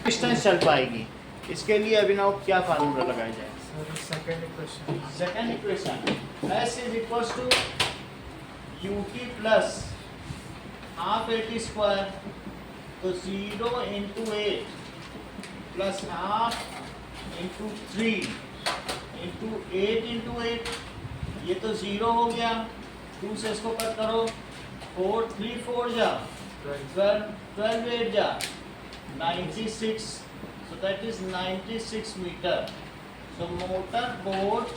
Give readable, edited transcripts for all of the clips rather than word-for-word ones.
Distance चल पाएगी। इसके लिए अभिनव क्या फार्मूला लगाया जाए? Second equation s is equal to u t plus half a t square, तो 0 into 8 plus half into 3 into 8 into 8, ये तो 0 हो गया, 2 से इसको कट करो, 4 3 4 जा 12 12 8 जा 96, so that is 96 meter. So motor boat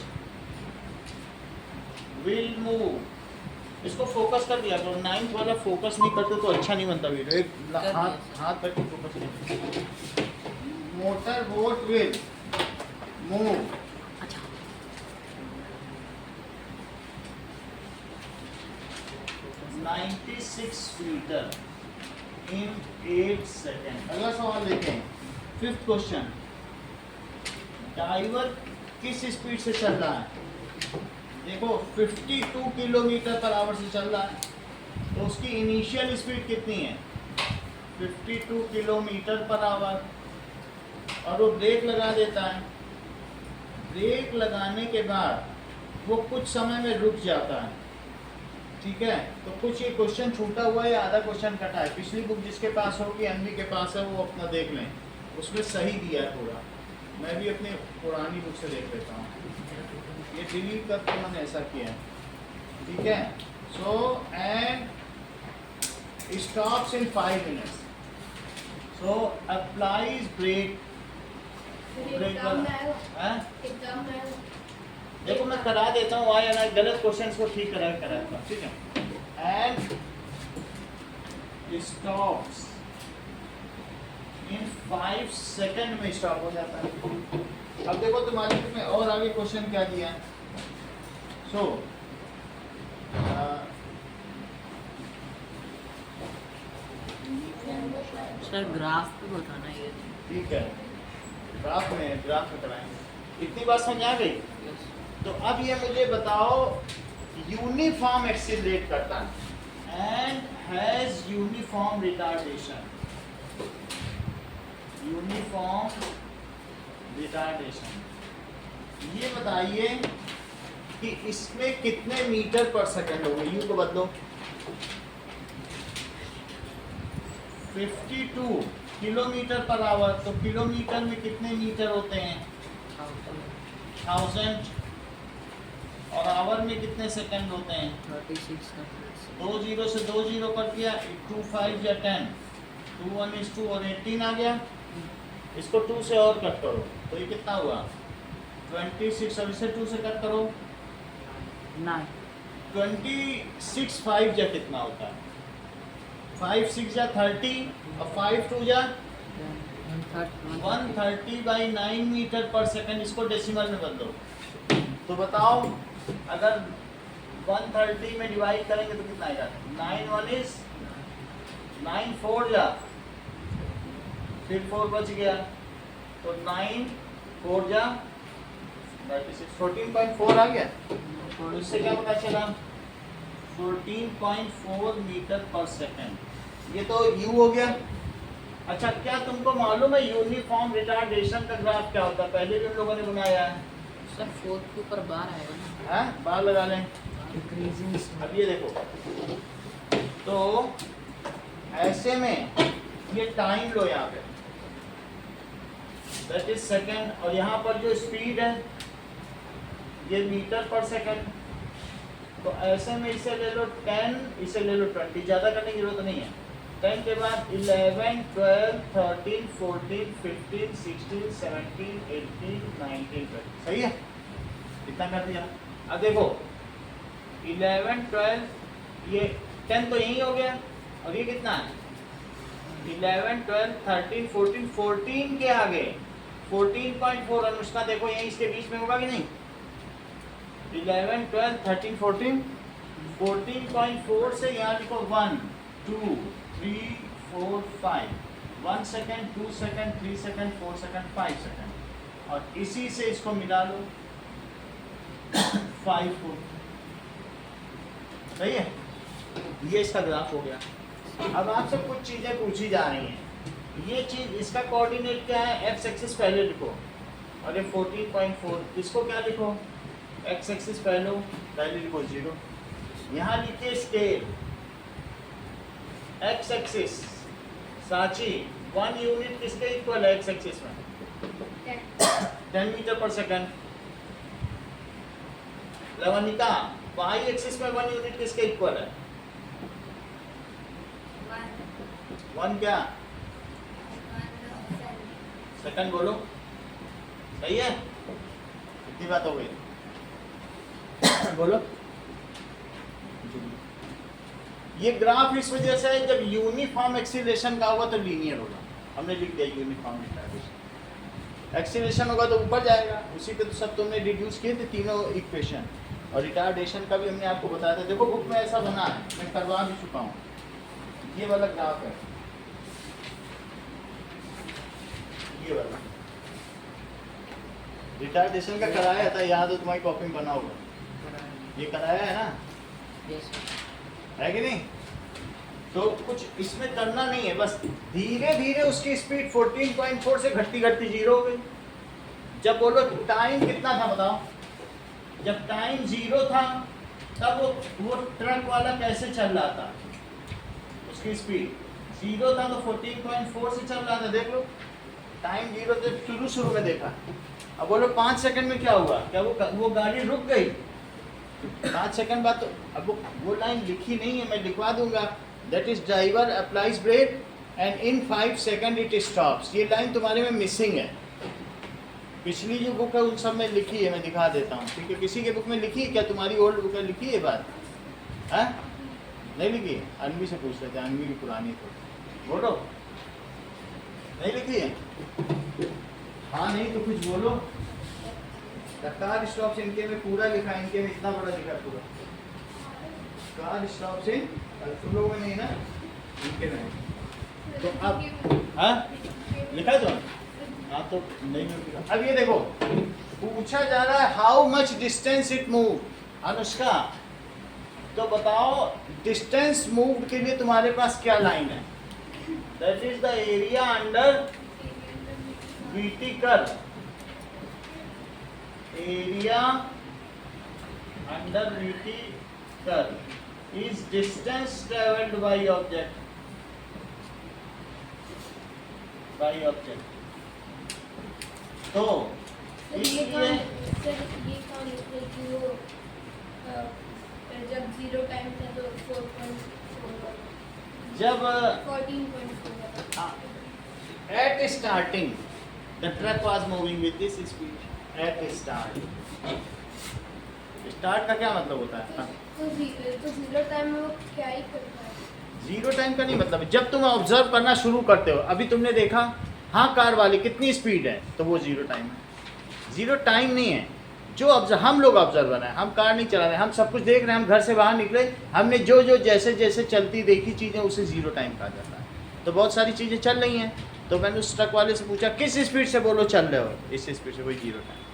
will move. इसको फोकस कर दिया करो, 9th वाला फोकस नहीं करते तो अच्छा नहीं बनता वीडियो। एक हाथ तक फोकस नहीं। Motor boat will move 96 metre in 8 second. अगला सवाल देखें, 5th क्वेश्चन। डाइवर किस स्पीड से चल रहा है? देखो 52 किलोमीटर पर आवर से चल रहा है, तो उसकी इनिशियल स्पीड कितनी है? 52 किलोमीटर पर आवर, और वो ब्रेक लगा देता है। ब्रेक लगाने के बाद वो कुछ समय में रुक जाता है, ठीक है? तो कुछ ये क्वेश्चन छूटा हुआ है, आधा क्वेश्चन कटा है। पिछली बुक जिसके पास होगी, एमवी के पास है, वो अपना देख लें, उसमें सही दिया है पूरा। मैं भी अपने पुरानी बुक से देख लेता हूँ, ये डिलीट करके मैंने ऐसा किया है, ठीक है? So and stops in 5 minutes, so applies brake. देखो मैं करा देता हूँ, आया ना, गलत क्वेश्चन को ठीक कराता हूँ, ठीक है? एंड स्टॉप्स इन 5 सेकंड में स्टॉप हो जाता है। अब देखो तुम्हारे बुक में और आगे क्वेश्चन क्या दिया है। सो सर ग्राफ पे बताना ये, ठीक है, ग्राफ में कराएंगे। इतनी बात समझ आ गई? तो अब ये मुझे बताओ, यूनिफॉर्म एक्सीलरेट करता है and has uniform retardation. Uniform retardation, ये बताइए कि इसमें कितने मीटर पर सेकंड होंगे? यू को बदलो, 52 किलोमीटर पर आवर, तो किलोमीटर में कितने मीटर होते हैं? 1000, और आवर में कितने सेकंड होते हैं? 36। 2 0 से 2 0 कर दिया, 2 5 या 10, 2 1 is 2 और 18 आ गया। इसको 2 से और कट करो, तो ये कितना हुआ? 26, और इसे 2 से कट करो, 9। 26 5 जा कितना होता है? 5 6 जा 30, और 5 2 जा 130/9 मीटर पर सेकंड। इसको डेसिमल में बदलो, तो बताओ अगर 130 में डिवाइड करेंगे तो कितना आएगा? 9 1 is 9 4 जा, फिर 4 बच गया, तो 9 4 जा 36, 14.4 आ गया। तो इससे क्या पता चला? 14.4 मीटर पर सेकंड। ये तो यू हो गया। अच्छा, क्या तुमको मालूम है यूनिफॉर्म रिटार्डेशन का ग्राफ क्या होता है? पहले भी हम लोगों ने बनाया है सर 4 के ऊपर बार आएगा ना, हैं? बार लगा लें। इंक्रीजिंग। अब ये देखो, तो ऐसे में ये टाइम लो यहाँ पे, दैट इज सेकंड, और यहाँ पर जो स्पीड है ये मीटर पर सेकंड। तो ऐसे में इसे ले लो 10, इसे ले लो 20, ज़्यादा करने की जरूरत नहीं है। 10 के बाद 11 12 13 14 15 16 17 18 19 20, सही है? इतना कर दिया। अब देखो 11 12, ये 10 तो यही हो गया, और ये कितना है? 11 12 13 14, 14 के आगे 14.4। अनुष्का देखो यही इसके बीच में होगा कि नहीं? 11 12 13 14, 14.4 से यहाँ लिखो 1 2 3 4 5, 1 second 2 second 3 second 4 second 5 second, और इसी से इसको मिला लो 5 को, सही है? ये इसका ग्राफ हो गया। अब आपसे कुछ चीजें पूछी जा रही हैं, ये चीज इसका कोऑर्डिनेट क्या है, एक्स एक्सिस पहले लिखो और ये 14.4 इसको क्या लिखो, एक्स एक्सिस पहले लिखो 0, यहाँ लिखिए scale x axis Sanchi 1 unit किसके इक्वल है एक्स एक्सिस में 10 metre per second. लवनिका Y axis में 1 यूनिट किसके इक्वल है, 1 क्या सेकंड बोलो, सही है, कितनी बात हो गई बोलो। ये ग्राफ इस वजह से है जब यूनिफॉर्म एक्सीलरेशन का होगा तो लीनियर होगा, हमने लिख दिया यूनिफॉर्म रिटार्डेशन। एक्सीलरेशन होगा तो ऊपर जाएगा, उसी पे तो सब तुमने डिड्यूस किए थे तीनों इक्वेशन, और रिटार्डेशन का भी हमने आपको बताया था। देखो बुक में ऐसा बना है, मैं करवा भी चुका हूँ, ये वाला ग्राफ है, ये वाला रिटार्डेशन का कराया था, याद हो तुम्हारी कॉपी में बना होगा, ये कराया है ना, यस है कि नहीं। तो कुछ इसमें करना नहीं है, बस धीरे धीरे उसकी स्पीड 14.4 से घटती घटती 0 हो गई। जब बोलो टाइम कितना था बताओ, जब टाइम 0 था तब वो ट्रक वाला कैसे चल रहा था, उसकी स्पीड 0 था तो 14.4 से चल रहा था, देख लो टाइम 0 से शुरू में देखा। अब बोलो 5 सेकंड में क्या हुआ, क्या वो गाड़ी रुक गई 5 सेकंड बाद, तो अब वो लाइन लिखी नहीं है, मैं लिखवा दूंगा, that is driver applies brake and in 5 second it stops. ये लाइन तुम्हारे में मिसिंग है, पिछली जो बुक है उन सब में लिखी है, मैं दिखा देता हूँ, ठीक है। किसी के बुक में लिखी है क्या, तुम्हारी ओल्ड बुक में लिखी है बात है, नहीं लिखी है, अनवी से पूछ लेते हैं, अनवी की पुरानी तो बोलो, नहीं लिखी है, हाँ नहीं तो कुछ बोलो। कार स्टॉप्स इनके में पूरा लिखा है, इनके में इतना बड़ा लिखा है पूरा, कार स्टॉप्स इन, तुम लोगों में नहीं ना, इनके में। तो अब हाँ लिखा है तो हाँ तो नहीं लिखा। अब ये देखो पूछा जा रहा है how much distance it move, Anushka तो बताओ डिस्टेंस मूव के लिए तुम्हारे पास क्या लाइन है, that is the area under VT curve, area under VT curve is distance travelled by object, तो इसलिए जब 0 टाइम था तो 4.4 जब 14.4 at starting the truck was moving with this speed at start का क्या मतलब होता है, तो 0 टाइम में वो क्या ही करता है, 0 टाइम का नहीं मतलब, जब तुम ऑब्जर्व करना शुरू करते हो, अभी तुमने देखा हाँ कार वाली कितनी स्पीड है तो वो 0 टाइम है, 0 टाइम नहीं है। जो हम लोग ऑब्जर्वर हैं, हम कार नहीं चला रहे, हम सब कुछ देख रहे हैं, हम घर से बाहर निकले, हमने जो जो जैसे जैसे चलती देखी चीज़ें उसे 0 टाइम कहा जाता है। तो बहुत सारी चीज़ें चल रही हैं, तो मैंने उस ट्रक वाले से पूछा किस स्पीड से, बोलो चल रहे हो इस स्पीड से, कोई 0 टाइम।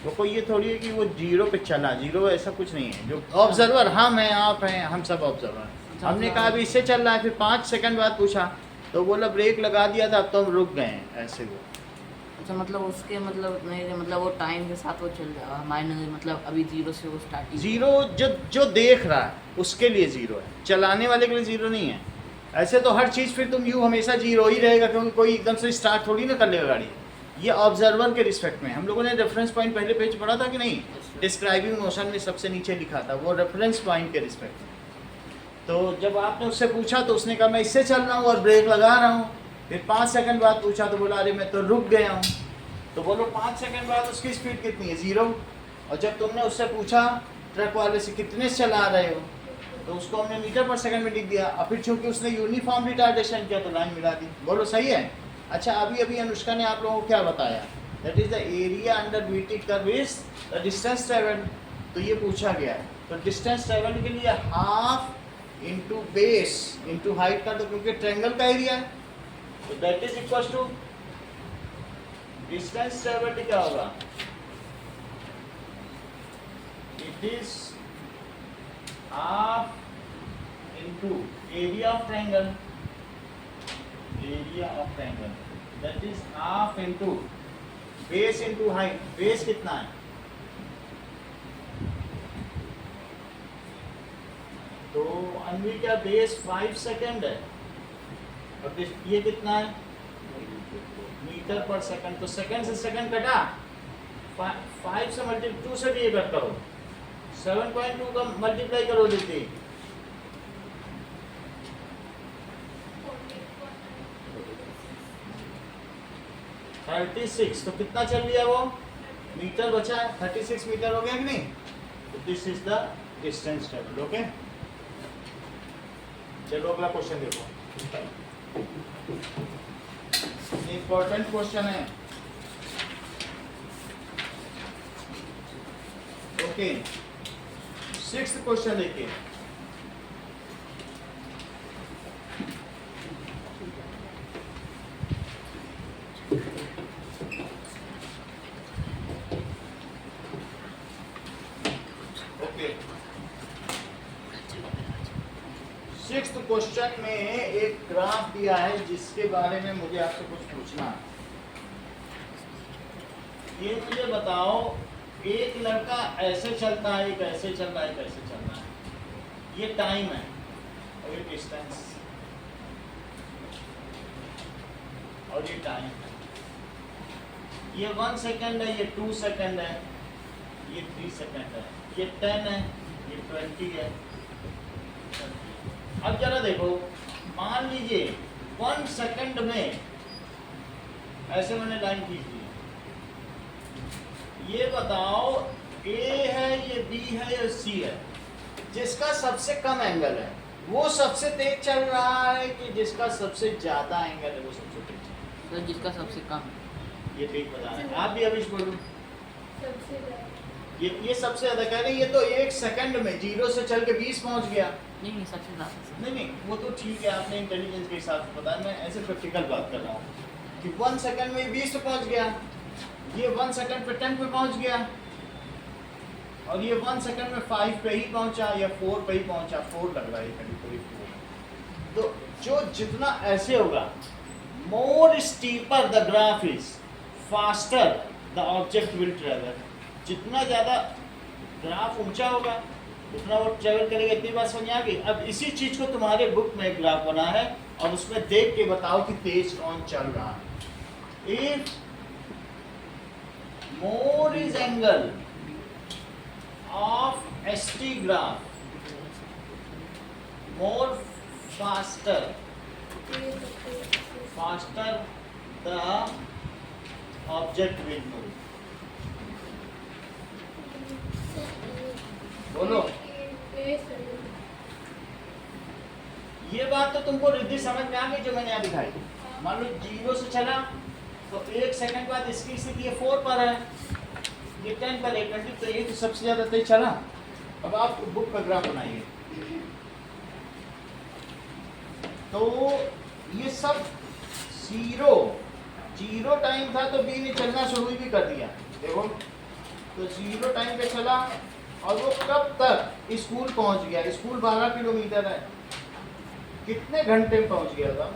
वो कोई ये थोड़ी है कि वो 0 पे चला, 0 ऐसा कुछ नहीं है। जो ऑब्जर्वर हम हैं, आप हैं, हम सब ऑब्जर्वर हैं। हमने कहा अभी इससे चल रहा है, फिर 5 सेकंड बाद पूछा तो बोला ब्रेक लगा दिया था, अब तो हम रुक गए हैं, ऐसे वो। अच्छा मतलब उसके मतलब नहीं, मतलब वो टाइम के साथ वो चल रहा है, मायने मतलब अभी 0 से वो स्टार्टिंग 0 जो देख रहा है उसके लिए 0 है, चलाने वाले के लिए 0 नहीं है। ऐसे तो हर चीज़ फिर तुम यूँ हमेशा 0 ही रहेगा, क्योंकि कोई एकदम से स्टार्ट थोड़ी ना कर लेगा गाड़ी। ये ऑब्जर्वर के रिस्पेक्ट में, हम लोगों ने रेफरेंस पॉइंट पहले पेज पढ़ा था कि नहीं, डिस्क्राइबिंग मोशन में सबसे नीचे लिखा था, वो रेफरेंस पॉइंट के रिस्पेक्ट में। तो जब आपने उससे पूछा तो उसने कहा मैं इससे चल रहा हूँ और ब्रेक लगा रहा हूँ। फिर 5 सेकंड बाद पूछा तो बोला अरे मैं तो रुक गया हूँ। तो बोलो 5 सेकंड बाद उसकी स्पीड कितनी है, 0। और जब तुमने उससे पूछा ट्रक वाले से कितने से चला रहे हो, तो उसको हमने मीटर पर सेकंड में लिख दिया। और फिर चूंकि उसने यूनिफॉर्म रिटार्डेशन किया तो लाइन मिला दी। बोलो सही है। अच्छा अभी अभी अनुष्का ने आप लोगों को क्या बताया, that is the area under VT curve is the distance travelled. तो ये पूछा गया है, तो डिस्टेंस ट्रेवल्ड के लिए half into base into height का, तो क्योंकि ट्रायंगल का एरिया है तो that is equal to distance travelled क्या होगा, it is half into area of triangle. Area of triangle that is half into base into height. Base कितना है? तो अन्वी का बेस 5 सेकंड है और ये कितना है? Metre per second. तो सेकंड से सेकंड कटा, 5 से मल्टीप्लाई 2 से भी ये कट करो, 7.2 का मल्टीप्लाई करो देते 36। तो कितना चल लिया वो? मीटर बचा है, 36 मीटर हो गया कि नहीं? तो this is the distance travelled. Okay, चलो अगला क्वेश्चन देखो, इंपॉर्टेंट क्वेश्चन है। ओके, 6th क्वेश्चन देखिए। सिक्स्थ क्वेश्चन में एक ग्राफ दिया है जिसके बारे में मुझे आपसे कुछ पूछना है। ये मुझे बताओ, एक लड़का ऐसे चलता है, एक ऐसे चल रहा है, एक ऐसे चल रहा है। ये टाइम है और ये डिस्टेंस और ये टाइम है। ये 1 सेकेंड है, ये 2 सेकेंड है, ये 3 सेकेंड है, ये 10 है, ये 20 है। अब जरा देखो, मान लीजिए 1 सेकंड में ऐसे मैंने लाइन खींच दी। ये बताओ, ए है, ये बी है, ये सी है। जिसका सबसे कम एंगल है वो सबसे तेज चल रहा है कि जिसका सबसे ज्यादा एंगल है वो सबसे तेज? तो जिसका सबसे कम। ये ठीक बता रहे हैं आप भी। अभी बोलो, सबसे ज्यादा। ये सबसे ज्यादा कह रहे हैं। ये तो 1 सेकंड में 0 से चल के 20 पहुंच गया। नहीं सबसे ज़्यादा। नहीं, वो तो ठीक है, आपने इंटेलिजेंस के हिसाब से बताया। मैं ऐसे प्रैक्टिकल बात कर रहा हूँ कि 1 सेकंड में 20 पे पहुंच गया, ये 1 सेकंड पे 10 पे पहुंच गया, और ये 1 सेकंड में 5 पे ही पहुंचा या 4 पे ही पहुंचा। 4 लग रहा है कभी कोई 4। तो जो जितना ऐसे होगा, more steeper the graph is faster the object will travel. जितना ज़्यादा ग्राफ ऊंचा होगा उतना वो ट्रेवल करेगा। इतनी बात समझ आ गई? अब इसी चीज को तुम्हारे बुक में एक ग्राफ बना है और उसमें देख के बताओ कि तेज कौन चल रहा है। If more is angle of ST graph, more faster the object will move. बोलो, ये बात तो तुमको रिद्धि समझ में आ गई जो मैंने यहाँ दिखाई। मान लो 0 से चला तो 1 सेकंड बाद इसकी स्थिति 4 पर है, ये 10 पर है, 20, तो ये तो सबसे ज्यादा तेज चला। अब आप बुक का ग्राफ बनाइए। तो ये सब 0 टाइम था तो बी ने चलना शुरू भी कर दिया। देखो, तो 0 टाइम पे चला और वो कब तक स्कूल पहुंच गया? स्कूल 12 किलोमीटर है, कितने घंटे में पहुंच गया था?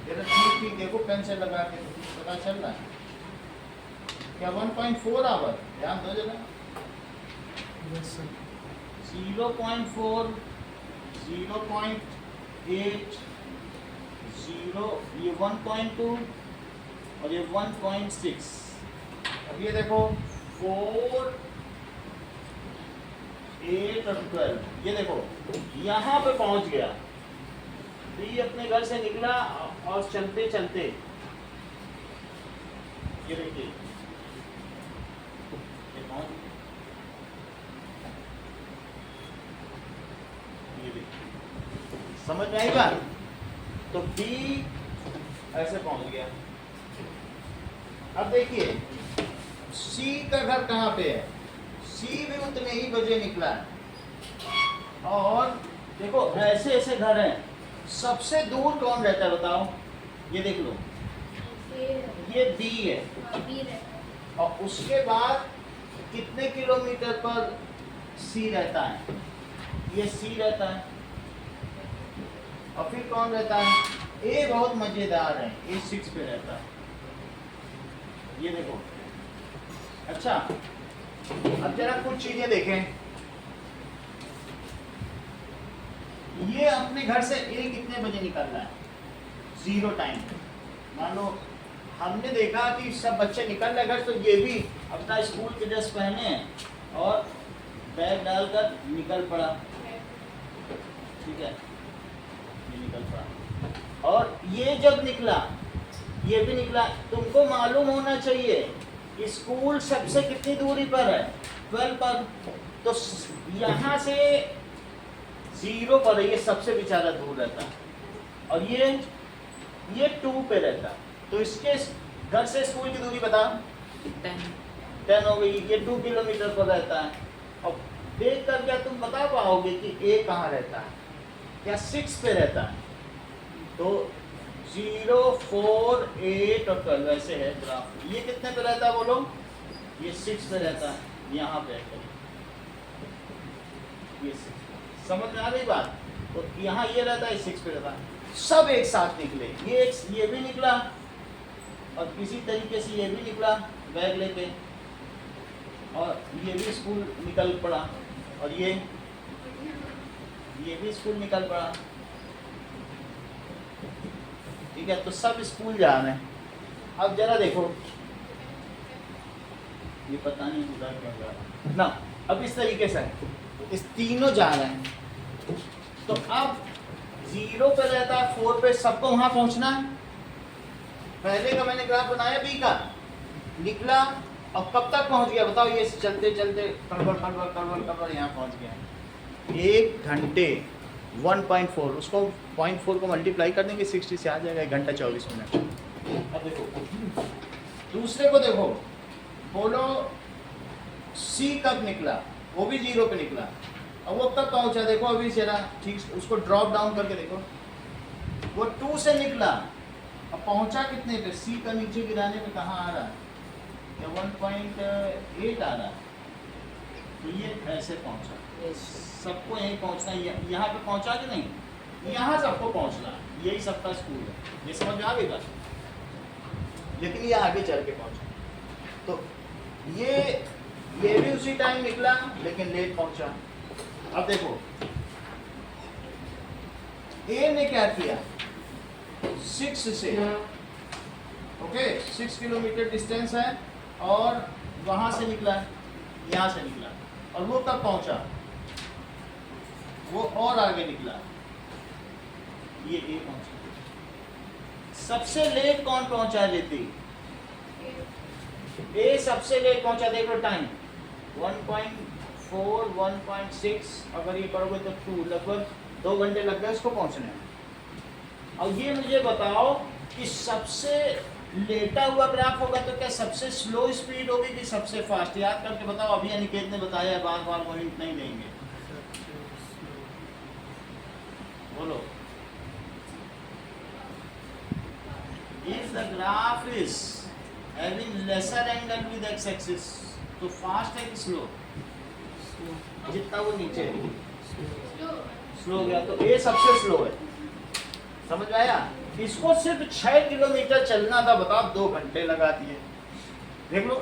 जरा ठीक देखो, पेन से लगा के पता चल रहा है क्या? 1.4 आवर। ध्यान दो जरा। 0.4, 0.8, 0, ये 1.2 और ये 1.6। अब ये देखो 4, 8 और 12। ये देखो यहाँ पे पहुंच गया। तो ये अपने घर से निकला और चलते चलते ये देखिए ये पहुंच, ये देखिए, समझ में आई बात? तो बी ऐसे पहुंच गया। अब देखिए सी का घर कहाँ पे है? सी भी उतने ही बजे निकला है। और देखो ऐसे ऐसे घर हैं, सबसे दूर कौन रहता है बताओ? ये देख लो, ये बी है। और उसके बाद कितने किलोमीटर पर सी रहता है? ये सी रहता है। और फिर कौन रहता है? ए बहुत मजेदार है, ए 6 पे रहता है, ये देखो। अच्छा अब जरा कुछ चीजें देखें। ये अपने घर से ए कितने बजे निकल रहा है? 0 टाइम। मान लो हमने देखा कि सब बच्चे निकल रहे घर, तो ये भी अपना स्कूल की ड्रेस पहने और बैग डालकर निकल पड़ा, ठीक है, ये निकल पड़ा। और ये जब निकला, ये भी निकला। तुमको मालूम होना चाहिए स्कूल सबसे कितनी दूरी पर है? 12 पर। तो यहाँ से 0 पर है, ये सबसे बेचारा दूर रहता है। और ये 2 पे रहता है। तो इसके घर से स्कूल की दूरी बता। 10 हो गई। ये 2 किलोमीटर पर रहता है। अब देख कर क्या तुम बता पाओगे कि ए कहाँ रहता है? क्या 6 पे रहता है? तो 0, 4, 8 और 12 ऐसे है ग्राफ। ये कितने पे रहता है बोलो? ये 6 पे रहता है, यहाँ पे ये 6। समझ में आ गई बात? तो यहाँ ये रहता है, 6 पे रहता है। सब एक साथ निकले, ये भी निकला और किसी तरीके से ये भी निकला बैग लेके, और ये भी स्कूल निकल पड़ा, और ये भी स्कूल निकल पड़ा। ठीक है, तो सब स्कूल जा रहे हैं। अब जरा देखो, ये पता नहीं उधर क्यों जा रहा है ना। अब इस तरीके से इस तीनों जा रहे हैं। तो अब 0 पे रहता है, 4 पे सबको वहां पहुंचना है। पहले का मैंने ग्राफ बनाया, बी का निकला और कब तक पहुंच गया बताओ? ये चलते चलते कड़बड़ यहाँ पहुंच गया। 1 घंटे 1.4, उसको 0.4 को मल्टीप्लाई कर देंगे 60 से, आ जाएगा 1 घंटा 24 मिनट। अब देखो दूसरे को देखो, बोलो सी कब निकला? वो भी 0 पे निकला। अब वो कब पहुंचा? देखो अभी जरा ठीक उसको ड्रॉप डाउन करके देखो। वो 2 से निकला, अब पहुंचा कितने पे? सी का नीचे गिराने में कहाँ आ रहा है? या 1.8 आ रहा है। तो ये ऐसे पहुंचा। सबको यहीं पहुंचना है। यहाँ पे पहुंचा कि नहीं? यहाँ सबको पहुंचना है, यही सबका स्कूल है। ये समझ में आ गई बात? लेकिन ये आगे चल के पहुंचा। तो ये भी उसी टाइम निकला लेकिन लेट पहुंचा। अब देखो ए ने क्या किया? 6 से, ओके 6 किलोमीटर डिस्टेंस है और वहां से निकला, यहाँ से निकला। और वो कब पहुंचा? वो और आगे निकला, ये ए पहुंचा। सबसे लेट कौन पहुंचा लेती? ए सबसे लेट पहुंचा। देख लो टाइम 1.4, 1.6, अगर ये करोगे तो 2, लगभग 2 घंटे लग गए उसको पहुंचने में। और ये मुझे बताओ कि सबसे लेटा हुआ ग्राफ होगा तो क्या सबसे स्लो स्पीड होगी कि सबसे फास्ट? याद करके बताओ। अभी अनिकेत ने बताया, बार बार वो हिंट नहीं देंगे। बोलो। If the graph is having lesser angle with x-axis, तो फास्ट है कि स्लो? जितना वो नीचे है स्लो हो गया, तो ये सबसे स्लो है। समझ में आया? इसको सिर्फ 6 किलोमीटर चलना था, बताओ 2 घंटे लगा दिए। देख लो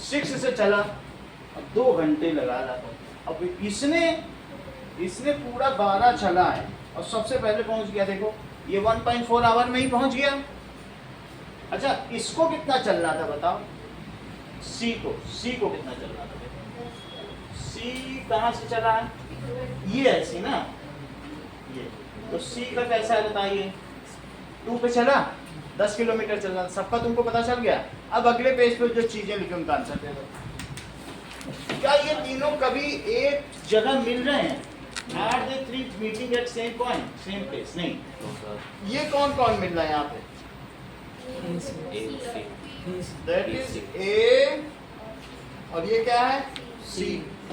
6 से चला अब 2 घंटे लगा रहा था। अब इसने पूरा 12 चला है और सबसे पहले पहुंच गया। देखो ये 1.4 आवर में ही पहुंच गया। अच्छा इसको कितना चलना था बताओ? सी को कितना चलना था? सी कहाँ से चला है? ये है सी ना, ये। तो सी का कैसा है बताइए? 2 पे चला, 10 किलोमीटर चलना, सबका तुमको पता चल गया। अब अगले पेज पे जो चीजें लिखी उनका आंसर दे दो। क्या ये तीनों कभी एक जगह मिल रहे हैं? Are they three meeting at same point, same place? नहीं। ये कौन कौन मिल रहा है यहाँ पे? That is A और ये क्या है? C।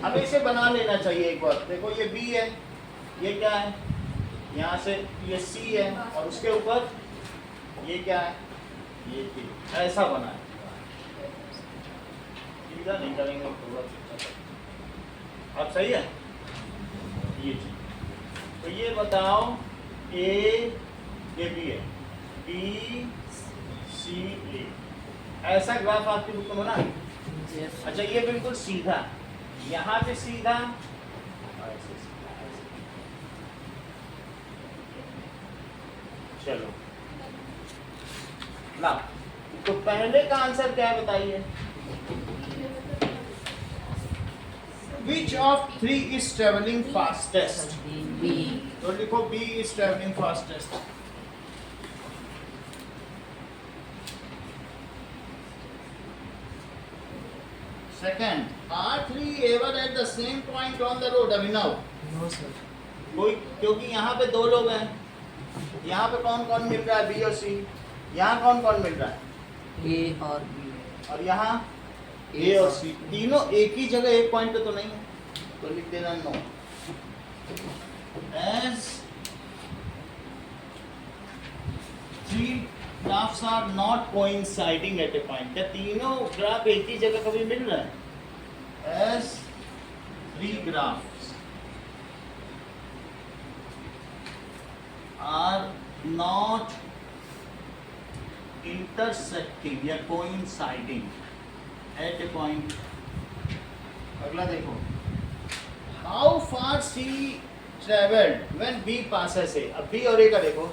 हमें इसे बना लेना चाहिए एक बार। देखो ये B है, ये क्या है? यहाँ से ये C है और उसके ऊपर ये क्या है? ये B। ऐसा बना है। सीधा नहीं करेंगे अब सही है ये चीज। तो ये बताओ A, ये B है। बी सी ए, ऐसा ग्राफ आपकी बुक में बना है? यस अच्छा ये बिल्कुल सीधा, यहाँ पे सीधा और ऐसे सीधा, ऐसे। चलो ना, तो पहले का आंसर क्या है बताइए? Which of three is traveling fastest? B तो लिखो B is traveling fastest. Second, are three ever at the same point on the road? Abhinav, no sir कोई, क्योंकि यहाँ पे दो लोग हैं, यहाँ पे कौन कौन मिल रहा है? बी और सी। यहाँ कौन कौन मिल रहा है? ए और बी और यहाँ ए और सी, तीनों एक ही जगह एक पॉइंट पे तो नहीं है, तो लिख देना no. As three graphs are not coinciding at a point, क्या तीनों ग्राफ एक ही जगह कभी मिल रहे हैं? As three graphs are not intersecting या कोइंसाइडिंग एट ए पॉइंट। अगला देखो, how far C travelled when B passes A. अब बी और ए का देखो,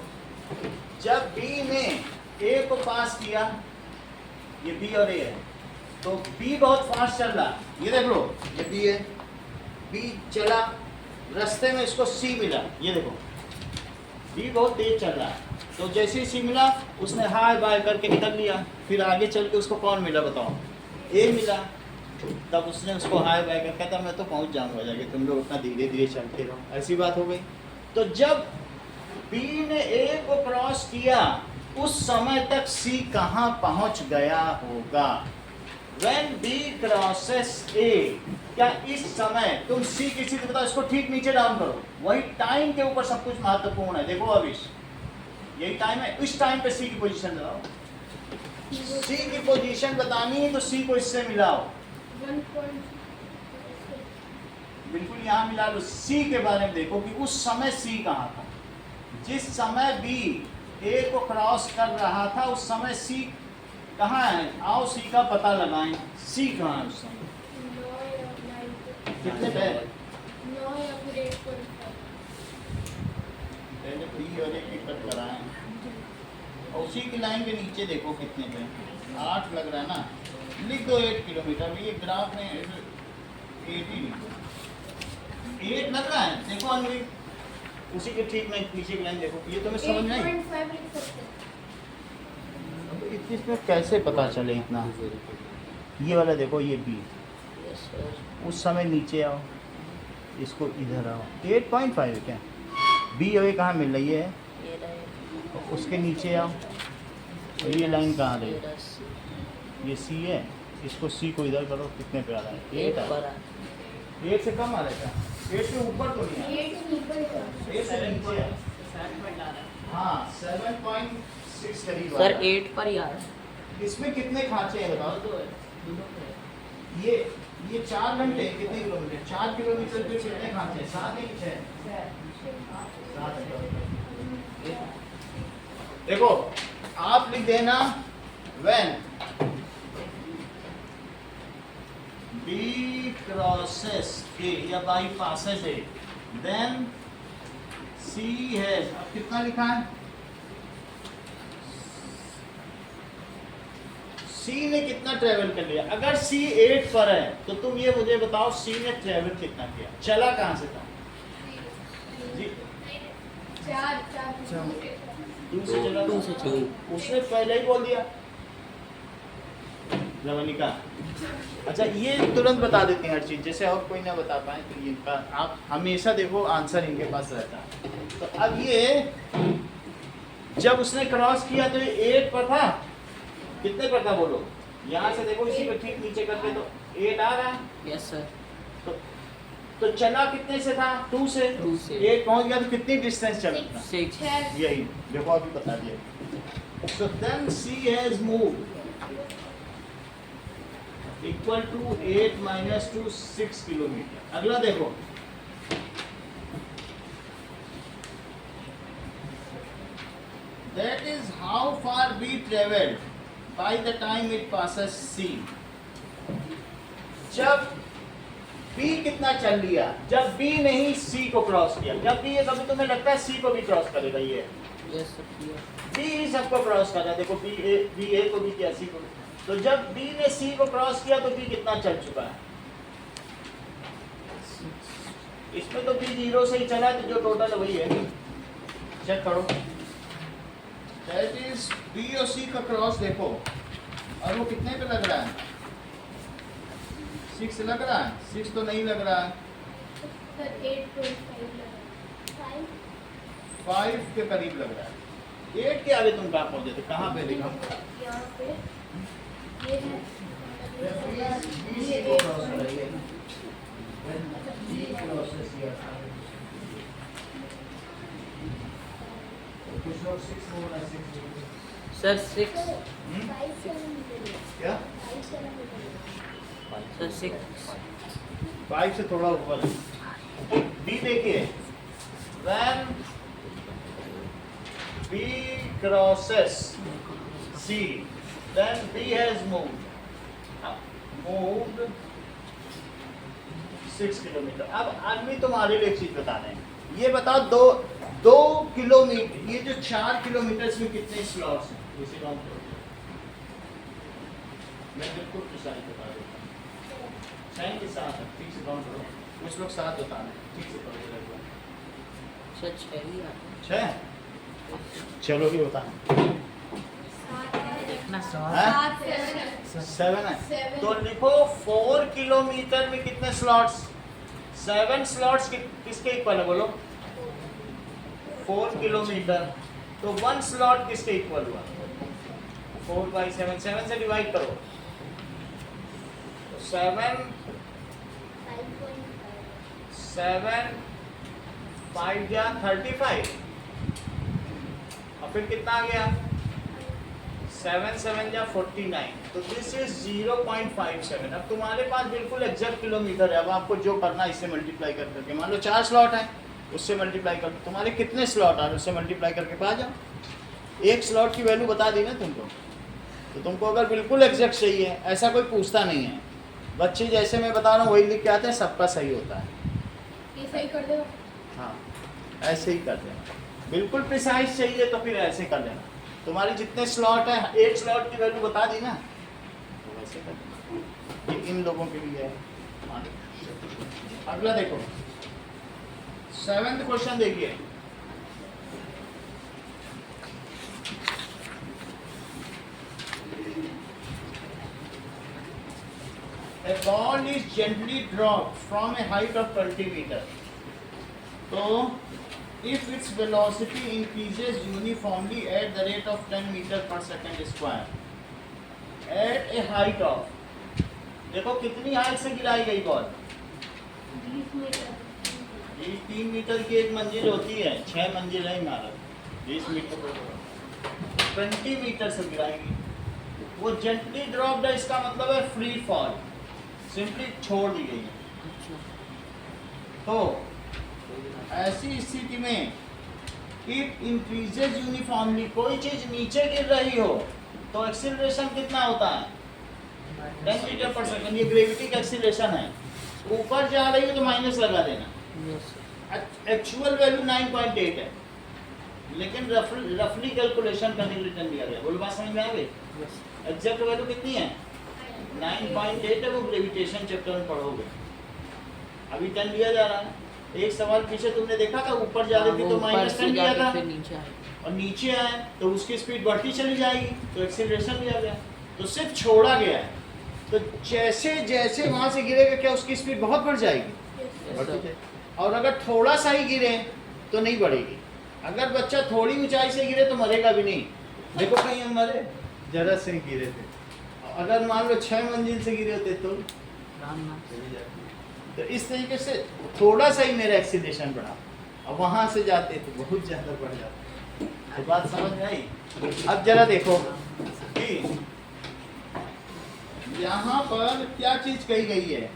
जब बी ने ए को पास किया, ये बी और ए है, तो बी बहुत फास्ट चल रहा, ये देख लो, ये बी है, बी चला, रास्ते में इसको सी मिला, ये देखो बी बहुत तेज चल रहा है, तो जैसे ही सी मिला उसने हाय बाय करके निकल लिया, फिर आगे चल के उसको कौन मिला बताओ? ए मिला, तब उसने उसको हाय बाय कर कहता मैं तो पहुंच जाऊंगा जाके, तुम लोग उतना धीरे धीरे चलते रहो, ऐसी बात हो गई। तो जब बी ने ए को क्रॉस किया, उस समय तक सी कहाँ पहुंच गया होगा? When B crosses A, क्या इस समय तुम C किसी को बताओ, इसको ठीक नीचे डाउन करो, वही टाइम के ऊपर सब कुछ महत्वपूर्ण है। देखो अभी यही टाइम है, इस टाइम पे C की पोजीशन बताओ, C की पोजीशन बतानी है तो C को इससे मिलाओ, 1.6 बिल्कुल यहाँ मिला लो। C के बारे में देखो कि उस समय C कहाँ था, जिस समय B A को क्रॉस कर रहा था उस समय C कहाँ है? आओ C का पता लगाएं, C कहाँ है उस समय? 9 या 9 कितने पे? 9 या फिर 8.5। पहले B और A की कट कराएं, और उसी की लाइन के नीचे देखो कितने पे, 8 लग रहा है ना, लिख दो 8 किलोमीटर, ये ग्राफ में 8 ही लिख दो, 8 लग रहा है, देखो अनवी उसी के ठीक नहीं पीछे की लाइन देखो, ये तुम्हें समझ में आई? 8.5 लिख सकते हैं। अब इसमें कैसे पता चले इतना? ये वाला देखो, ये B, यस सर उस समय नीचे आओ, इसको इधर आओ, 8.5 है क्या? B और A कहाँ मिल रही है? ये रहे उसके नीचे आओ, और ये लाइन कहाँ रही? ये रहा C ये C है, इसको C को इधर करो, कितने पे आ रहा है? 8 पर 8 से कम आ रहा है क्या? 8 से ऊपर तो नहीं है, 8 से ऊपर का 8 से नीचे है। हाँ 7.6 करीब आ सर रहा है। 8 पर ही आ रहा है इसमें कितने खांचे हैं बताओ? ये 4 घंटे कितने किलोमीटर? 4 किलोमीटर पे कितने खांचे हैं? 7 ही 6? 7 किलोमीटर। देखो आप लिख देना, when B crosses A या bypasses A, then C has, अब कितना लिखा है? C ने कितना ट्रेवल कर लिया? अगर C 8 पर है तो तुम ये मुझे बताओ C ने ट्रेवल कितना किया, चला कहाँ से था? जी 4 2 से चला, 2 से चला। उसने पहले ही बोल दिया रवनिका। अच्छा ये तुरंत बता देते हैं हर चीज़, जैसे और कोई ना बता पाए तो ये इनका आप हमेशा देखो आंसर इनके पास रहता है। तो अब ये जब उसने क्रॉस किया तो ये 8 पर था, कितने पर था बोलो? यहाँ से देखो इसी को ठीक नीचे करके तो 8 आ रहा है, यस सर तो चला कितने से था? 2 से। 2 से 8 पहुँच गया तो कितनी डिस्टेंस चला था? 6 यही देखो अभी बता दिया। So then C has moved equal to 8 minus 2 6 kilometre. अगला देखो, that is how how far B travelled by the time it passes C. जब B कितना चल लिया जब B ने ही C को क्रॉस किया। जब B है कभी तुम्हें लगता है C को भी क्रॉस करेगा ये? यस सर किया। B ही सबको क्रॉस कर रहा है। देखो B A को भी किया, C को भी। तो जब B ने C को क्रॉस किया तो B कितना चल चुका है? इसमें तो B 0 से ही चला है, तो जो टोटल है वही है। चेक करो, दैट इज B और C का क्रॉस देखो, और वो कितने पे लग रहा है? 6 लग रहा है? 6 तो नहीं लग रहा है, सर 8.5 लगा 5 के करीब लग रहा है। 8 के आगे तुम कहाँ पहुंचे थे? कहाँ पे लिखा? यहाँ पे ये है BC को क्रॉस कर रही है ना? B crosses here। कुछ लोग 6 बोल रहे हैं, 6 बोल रहे हैं। सर 6 क्या? सर 6 5 से थोड़ा ऊपर है। B देखिए, when B crosses C, then B has moved 6 kilometre. अब आदमी तुम्हारे लिए एक चीज बता रहे हैं, ये बताओ 2 किलोमीटर, ये जो 4 किलोमीटर में कितने स्लॉट्स हैं? इसी काउंट करो, मैं बिल्कुल प्रिसाइज बता देता हूँ। 6 के साथ है, ठीक से काउंट करो। कुछ लोग 7 बता रहे हैं, ठीक से करो। सर 6 ही आता 6 चलो ये बता इतना हैं? 7 है। 7 तो लिखो 4 किलोमीटर में कितने स्लॉट्स? 7 स्लॉट्स किसके इक्वल है बोलो? 4 किलोमीटर, तो 1 स्लॉट किसके इक्वल हुआ? 4/7, 7 से डिवाइड करो। 7 5 या 35, और फिर कितना आ गया? 7 7 या 49, तो दिस इज 0.57। अब तुम्हारे पास बिल्कुल एग्जैक्ट किलोमीटर है। अब आपको जो करना है इससे मल्टीप्लाई कर करके, मान लो 4 स्लॉट है, उससे मल्टीप्लाई कर, तुम्हारे कितने स्लॉट आ रहे उससे मल्टीप्लाई करके पा जाओ। एक स्लॉट की वैल्यू बता दी ना तुमको, तो तुमको अगर बिल्कुल एग्जैक्ट चाहिए, ऐसा कोई पूछता नहीं है। बच्चे जैसे मैं बता रहा हूँ वही लिख के आते हैं, सबका सही होता है। ये सही कर दो। हाँ, ऐसे ही कर देना। बिल्कुल प्रिसाइज चाहिए तो फिर ऐसे कर लेना। तुम्हारे जितने स्लॉट है, एक स्लॉट की वैल्यू बता दी ना, तो वैसे कर देना। ये इन लोगों के लिए है। अगला देखो, 7th क्वेश्चन देखिए। A ball is gently dropped from a height of 20 meter. So, if its velocity increases uniformly at the rate of 10 meter per second square, at a height of, देखो कितनी हाइट से गिराई गई ball? 20 metre. ये 3 metre की एक मंजिल होती है, 6 मंजिल है इमारत, 20 मीटर 20 मीटर से गिराएगी। वो जेंटली ड्रॉप्ड है, इसका मतलब है फ्री फॉल, सिंपली छोड़ दी गई है। तो ऐसी स्थिति में इट इंक्रीजेज यूनिफॉर्मली, कोई चीज नीचे गिर रही हो तो एक्सीलरेशन कितना होता है? 10 मीटर पर सेकंड। ये ग्रेविटी का एक्सीलरेशन है। ऊपर जा रही है तो माइनस लगा देना। एक्चुअल वैल्यू 9.8 है, लेकिन रफली कैलकुलेशन करने के लिए 10 दिया गया। बोलो बात समझ में आ गई? एग्जैक्ट वैल्यू कितनी है? 9.8 है। वो ग्रेविटेशन चैप्टर में पढ़ोगे। अभी 10 दिया जा रहा है। एक सवाल पीछे तुमने देखा था, ऊपर जा रही थी तो -10 दिया था, और नीचे आए तो उसकी स्पीड बढ़ती चली जाएगी, तो एक्सीलरेशन दिया गया। तो सिर्फ छोड़ा गया है, तो जैसे जैसे वहां से गिरेगा क्या उसकी स्पीड बहुत बढ़ जाएगी? बढ़ती जाएगी। और अगर थोड़ा सा ही गिरे तो नहीं बढ़ेगी। अगर बच्चा थोड़ी ऊंचाई से गिरे तो मरेगा भी नहीं। देखो कहीं हम मरे, जरा से गिरे थे। अगर मान लो 6 मंजिल से गिरे होते तो चली जाती। तो इस तरीके से थोड़ा सा ही मेरा एक्सीलरेशन बढ़ा, और वहां से जाते तो बहुत ज्यादा बढ़ जाता। तो बात समझ में आई? अब जरा देखो कि यहाँ पर क्या चीज कही गई है।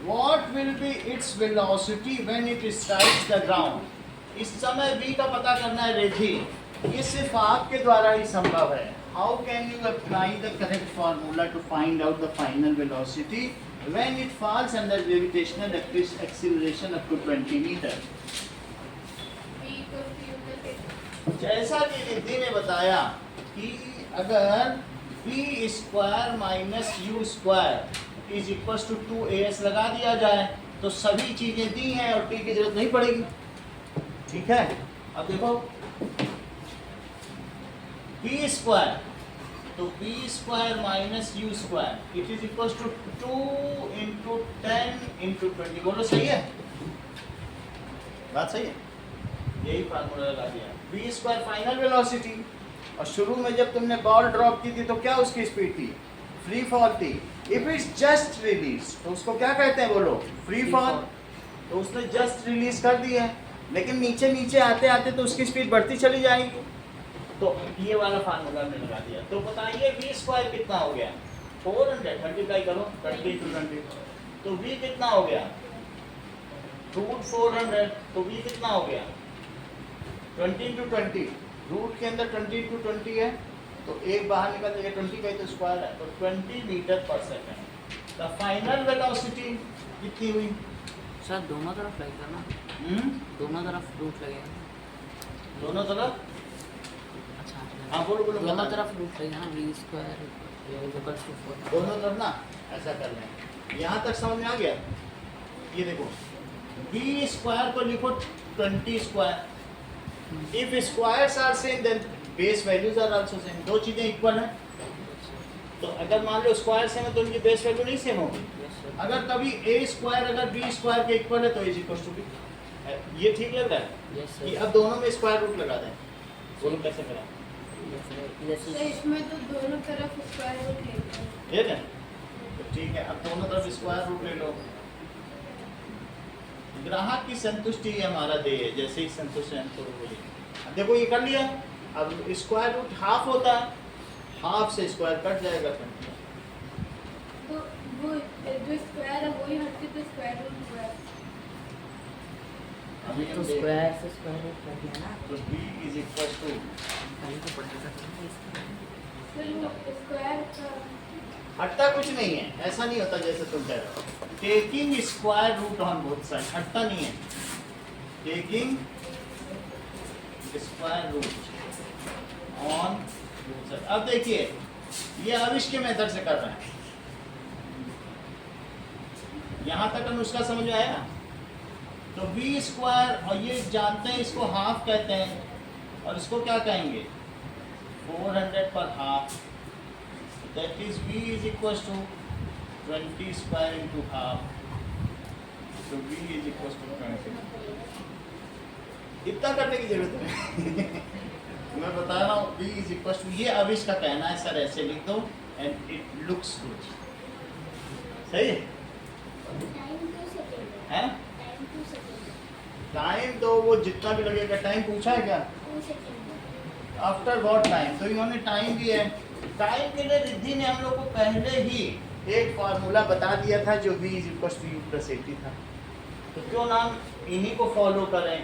What will be its velocity when it strikes the ground? इस समय v का पता करना है रेखी। ये सिर्फ आपके द्वारा ही संभव है. How can you apply the correct formula to find out the final velocity when it falls under gravitational acceleration up to 20 metre? V equals to U plus A. जैसा कि रिद्धि ने बताया कि अगर v square minus u square is equal to 2as लगा दिया जाए तो सभी चीजें दी हैं और t की जरूरत नहीं पड़ेगी. ठीक है, अब देखो v स्क्वायर, तो v square minus u square it is equal to 2 into 10 into 20. बोलो सही है? बात सही है? यही फार्मूला लगा दिया. v स्क्वायर फाइनल वेलोसिटी, और शुरू में जब तुमने बॉल ड्रॉप की थी तो क्या उसकी स्पीड थी? फ्री फॉल थी. इफ इट्स जस्ट रिलीज तो उसको क्या कहते हैं? बोलो फ्री फॉल. तो उसने जस्ट रिलीज कर दिया है, लेकिन नीचे नीचे आते आते तो उसकी स्पीड बढ़ती चली जाएगी. तो ये वाला फार्मूला हमने लगा दिया. तो बताइए v स्क्वायर कितना हो गया? 400 मल्टीप्लाई करो 20 into 20, तो v कितना हो गया? रूट 400. तो v कितना हो गया? 20 into 20. रूट के अंदर 20 into 20 है, तो एक बाहर निकल जाएगा. 20 का ही तो स्क्वायर है, तो 20 metre per second. The final velocity कितनी हुई? सर दोनों तरफ लगेगा ना, दोनों तरफ रूट लगेगा. दोनों तरफ? अच्छा हाँ बोलो बोलो. दोनों बता. तरफ रूट लगेगा ना. v square equals to 4. दोनों तरफ ना ऐसा कर लें. यहाँ तक समझ में आ गया? ये देखो v स्क्वायर को लिखो 20 square. If squares are same then base values are also same. दो चीजें इक्वल हैं, तो अगर मान लो स्क्वायर सेम है तो उनकी बेस वैल्यू नहीं सेम होगी. अगर कभी a स्क्वायर अगर b स्क्वायर के इक्वल है तो a इक्वल टू b. ये ठीक लग रहा है? यस कि सर. अब दोनों में स्क्वायर रूट लगा दें. बोलो कैसे करें? तो इसमें तो दोनों तरफ स्क्वायर रूट लेते हैं. ये ना, तो ठीक है. अब दोनों तरफ स्क्वायर रूट ले लो. ग्राहक की संतुष्टि ही हमारा ध्येय है. जैसे ही संतुष्ट है तो बोलिए. अब देखो ये कर लिया. अब स्क्वायर रूट हाफ होता है, हाफ से स्क्वायर कट जाएगा. तो वो जो स्क्वायर है वही हट के तो स्क्वायर रूट हुआ है. अभी तो हम देख- स्क्वायर से स्क्वायर रूट कर दिया ना. तो b इज इक्वल टू, पहले तो पढ़ा था. फिर वो स्क्वायर का हटता कुछ नहीं है. ऐसा नहीं होता जैसे तुम कह रहे हो. Taking square root on both side, हटता नहीं है. Taking square root on both side. अब देखिए ये अविश के मेथड से कर रहे हैं. यहाँ तक अनुष्का समझ में आया? तो v स्क्वायर, और ये जानते हैं इसको हाफ कहते हैं, और इसको क्या कहेंगे? 400 पर half. That is v is equal to 20 square into half. तो v इज इक्वल टू 20. इतना करने की जरूरत नहीं. मैं बता रहा हूँ v इज इक्वल टू, ये अविश का कहना है सर ऐसे लिख दो एंड इट लुक्स गुड. सही है? हैं? टाइम तो वो जितना भी लगेगा. टाइम पूछा है क्या? After what time? तो इन्होंने टाइम दिया है. टाइम के लिए रिद्धि ने हम लोग को पहले ही एक फार्मूला बता दिया था जो v is equal to u plus 80 था. तो क्यों ना हम इन्हीं को फॉलो करें.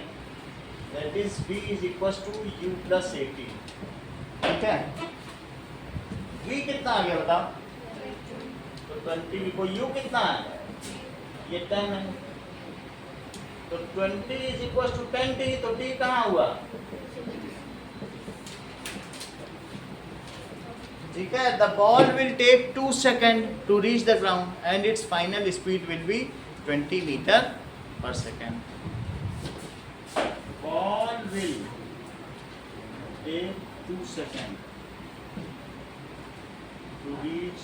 That is v is equal to u plus 80. ठीक है? v कितना आ गया बताओ? तो 20 लिखो. u कितना है? ये 10 है. तो 20 इज इक्वल टू 10t. तो t कहाँ हुआ? ठीक है. The ball will take 2 second to reach the ground and its final speed will be 20 metre per second. Ball will take 2 second to reach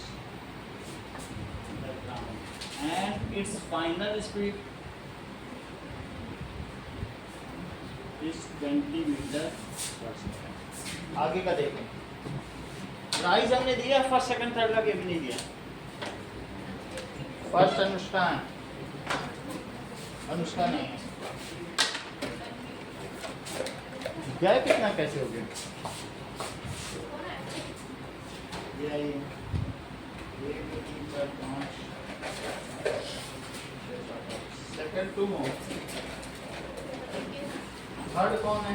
the ground and its final speed is 20 metre per second. आगे का देखें. Price हमने दिया first second third का, भी नहीं दिया. First Anushka है, अनुष्का नहीं है. क्या कितना कैसे हो गया? ये आइए. 1 2 3 4 5 सेकंड 2 हो. थर्ड कौन है?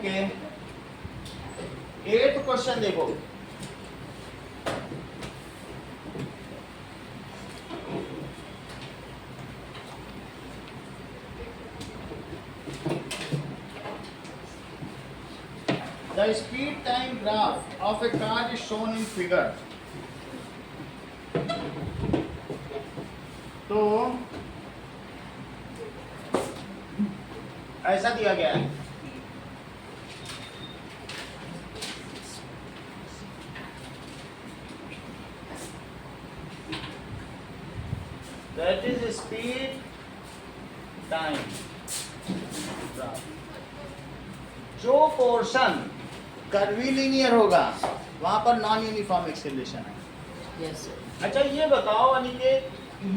ओके 8th क्वेश्चन देखो। The speed time graph of a car is shown in figure. तो ऐसा दिया गया है। That is speed time graph. जो पोर्शन कर्वीलिनियर होगा वहां पर नॉन यूनिफॉर्म एक्सेलरेशन है। Yes sir. अच्छा ये बताओ अनिकेत,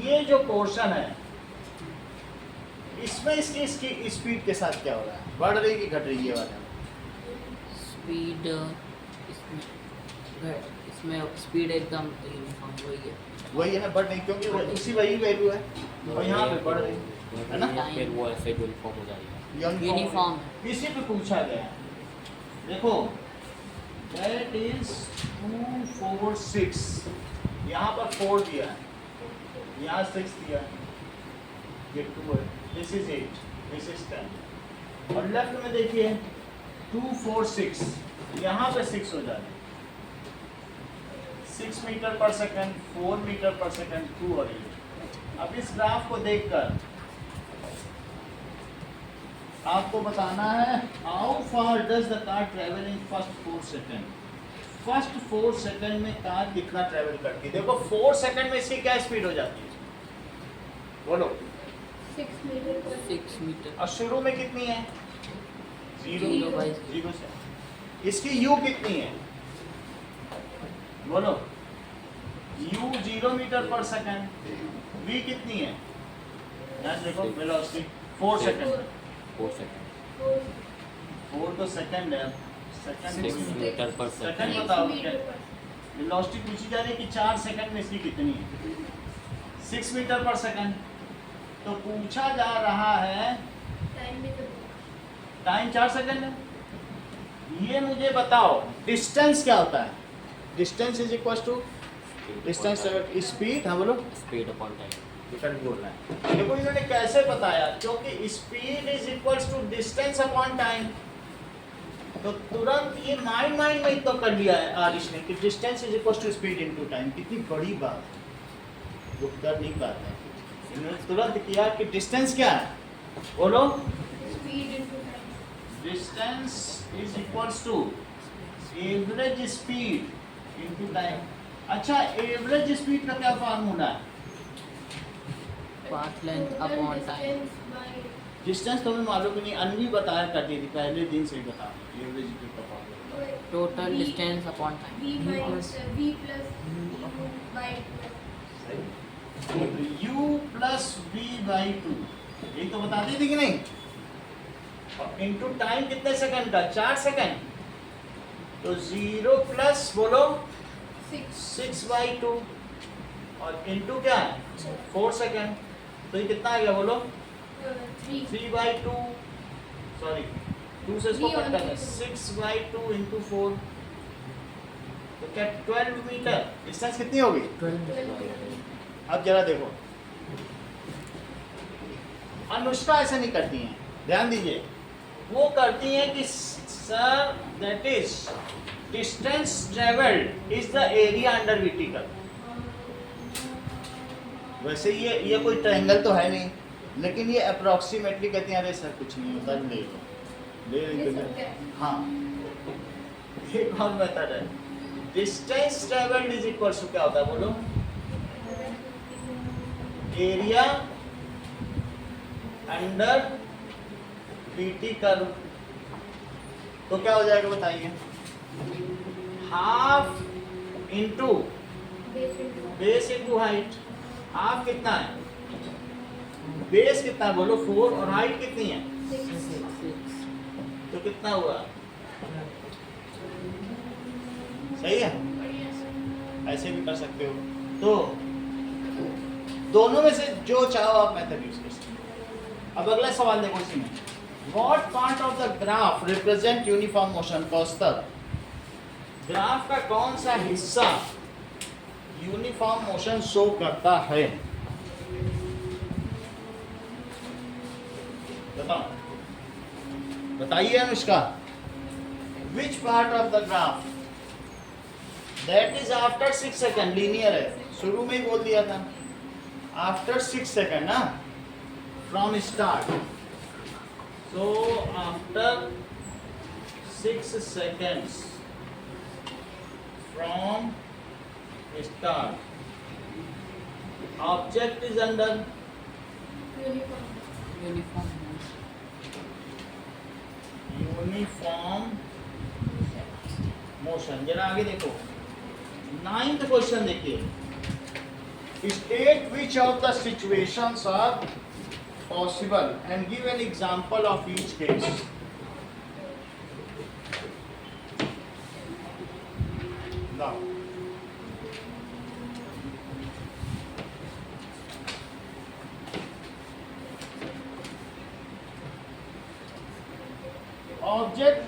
ये जो पोर्शन है इसमें इसकी स्पीड के साथ क्या हो रहा है, बढ़ रही कि घट रही है वाला? स्पीड इसमें स्पीड एकदम यूनिफॉर्म वही है। वही है ना, बढ़ नहीं, क्योंकि उसी वही वैल्यू है और यहाँ पे बढ़ रही है ना, फिर वो ऐसे यूनिफॉर्म हो जाएगा। यूनिफॉर्म है। इसी पे पूछा गया है। देखो दैट इज 2 4 6, यहाँ पर 4 दिया है, यहाँ 6 दिया है, ये 2 है, दिस इज 8, दिस इज 10। और लेफ्ट में देखिए 2 4 6, यहाँ पे 6 हो जाए, 6 metre per second, 4 metre per second, 2 और 8। अब इस ग्राफ को देखकर आपको बताना है how far does the car travel in first 4 second. First 4 second में कार कितना ट्रेवल करती है। देखो 4 सेकंड में इसकी क्या स्पीड हो जाती है, बोलो? 6 मीटर पर 6 मीटर। और शुरू में कितनी है? 0 बाई 0 से। इसकी u कितनी है, बोलो? u 0 metre per second. v कितनी है, यार देखो वेलोसिटी 4 सेकंड। 4 सेकंड 4 तो सेकंड है, second 6 metre per second second. बताओ मीटर क्या पर वेलोसिटी पूछी जा रही है कि 4 सेकंड में इसकी कितनी है, 6 मीटर पर सेकंड। तो पूछा जा रहा है टाइम में तो टाइम 4 सेकंड है। ये मुझे बताओ डिस्टेंस क्या होता है? Distance is equal to distance speed. हाँ बोलो। Speed upon time. विकल्प बोल रहा है। देखो इन्होंने कैसे बताया, क्योंकि speed is equals to distance upon time. तो तुरंत ये माइंड में तो कर लिया है आरिश ने कि distance is equals to speed into time. कितनी बड़ी बात है, वो कर नहीं पाता है। इन्होंने तुरंत किया कि डिस्टेंस क्या है, बोलो? Speed into time. Distance is equals to average speed into time. अच्छा एवरेज स्पीड का क्या फार्मूला है? Path length upon time. Distance तो हमें मालूम ही नहीं, अनवी बताया करती थी पहले दिन से ही बता एवरेज स्पीड का formula. Total distance upon v time. minus v plus u by 2। u plus v by 2, यही तो बताती थी कि नहीं? और इनटू टाइम कितने सेकंड का? 4 सेकंड। तो 0 प्लस बोलो 6 बाई 2 और इनटू क्या है 4 सेकंड। तो ये कितना आ गया बोलो? 3 बाई 2, सॉरी 2 से इसको कट करना, 6 बाई 2 इंटू 4। तो क्या 12 मीटर डिस्टेंस कितनी होगी? 12। अब जरा देखो, अनुष्का ऐसा नहीं करती हैं, ध्यान दीजिए। वो करती हैं कि sir that is distance travelled is the area under vertical. वैसे ये कोई ट्रायंगल तो है नहीं, लेकिन ये अप्रोक्सीमेटली कहती हैं अरे सर कुछ नहीं होता, ले लो। हाँ ये कौन मेथड है? Distance travelled is equal to क्या होता है बोलो? Area under PT curve. तो क्या हो जाएगा बताइए? Half into base into height. Half कितना है, बेस कितना है बोलो? 4 और हाइट कितनी है? 6। तो कितना हुआ? सही है, ऐसे भी कर सकते हो। तो दोनों में से जो चाहो आप मेथड यूज कर सकते हो। अब अगला सवाल देखो इसी में, What part of the graph represent uniform motion? Kaustubh, graph का कौन सा हिस्सा यूनिफॉर्म मोशन शो करता है? बताओ, बताइए Anushka. Which part of the graph? That is after 6 second. Linear है, शुरू में ही बोल दिया था. After 6 सेकंड ना, from start. So after 6 seconds from start, object is under uniform uniform uniform motion. जरा आगे देखो, 9th क्वेश्चन देखिए. State which of the situations are possible and give an example of each case. Now, object